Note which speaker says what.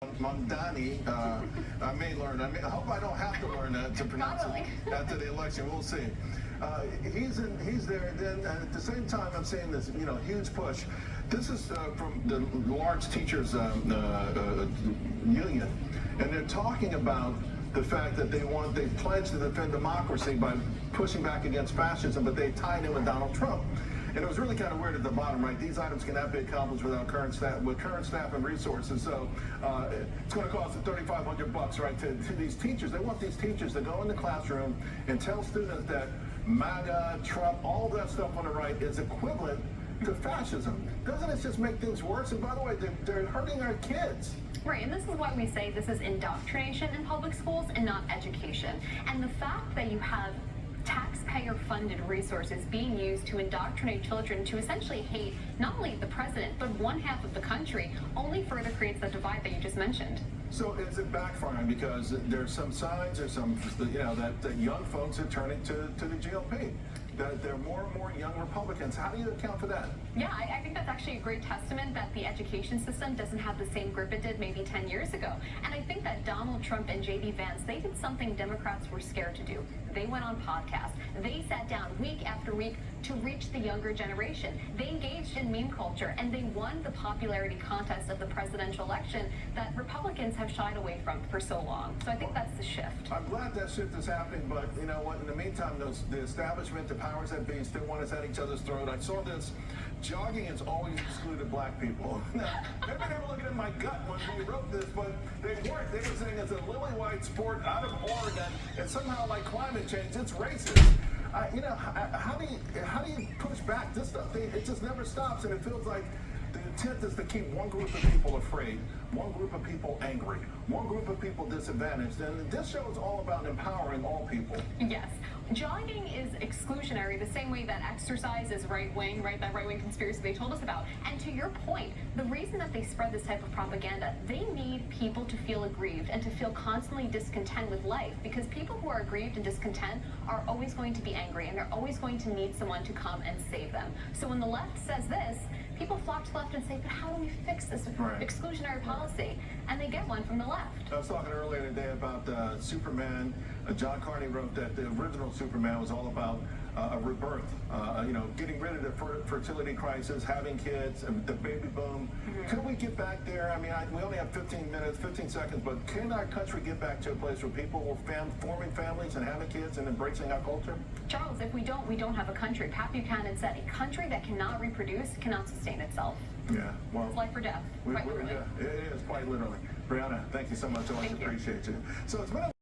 Speaker 1: Mondani, I may learn. I hope I don't have to learn to pronounce it after the election. We'll see. He's there. Then at the same time, I'm saying this, huge push. This is from the large teachers union, and they're talking about the fact that they pledge to defend democracy by pushing back against fascism, but they tied in with Donald Trump. And it was really kind of weird at the bottom, right? These items cannot be accomplished without current staff and resources. So it's going to cost $3,500, right, to these teachers. They want these teachers to go in the classroom and tell students that MAGA, Trump, all that stuff on the right is equivalent to fascism. Doesn't it just make things worse? And by the way, they're hurting our kids.
Speaker 2: Right, and this is why we say this is indoctrination in public schools and not education. And the fact that you have taxpayer-funded resources being used to indoctrinate children to essentially hate not only the president, but one half of the country, only further creates the divide that you just mentioned.
Speaker 1: So is it backfiring? Because there's some signs, there's some, that young folks are turning to the GOP. That there are more and more young Republicans. How do you account for that?
Speaker 2: Yeah, I think that's actually a great testament that the education system doesn't have the same grip it did maybe 10 years ago. And I think that Donald Trump and J.D. Vance, they did something Democrats were scared to do. They went on podcasts. They sat down week after week to reach the younger generation. They engaged in meme culture, and they won the popularity contest of the presidential election that Republicans have shied away from for so long. So I think that's the shift.
Speaker 1: I'm glad that shift is happening, but you know what? In the meantime, the establishment, the powers that be, still want us at each other's throat. I saw this. Jogging has always excluded black people. Now, maybe they were looking at my gut when we wrote this, but they weren't. They were saying it's a lily white sport out of Oregon, and somehow, like climate change, it's racist. How do you push back this stuff? It just never stops, and it feels like the intent is to keep one group of people afraid, one group of people angry, one group of people disadvantaged. And this show is all about empowering all people.
Speaker 2: Yes. Jogging is exclusionary the same way that exercise is right-wing, right? That right-wing conspiracy they told us about. And to your point, the reason that they spread this type of propaganda, they need people to feel aggrieved and to feel constantly discontent with life, because people who are aggrieved and discontent are always going to be angry, and they're always going to need someone to come and save them. So when the left says this, people flock to the left and say, but how do we fix this exclusionary policy? And they get one from the left.
Speaker 1: I was talking earlier today about Superman. John Carney wrote that the original Superman was all about a rebirth, getting rid of the fertility crisis, having kids, and the baby boom. Could we get back there? I mean, we only have 15 seconds, but can our country get back to a place where people were forming families and having kids and embracing our culture?
Speaker 2: Charles, if we don't have a country. Pat Buchanan said, a country that cannot reproduce cannot sustain itself.
Speaker 1: Yeah, well,
Speaker 2: it's life or death, quite literally.
Speaker 1: Yeah, it is quite literally. Brianna, thank you so much. I always appreciate you. So it's been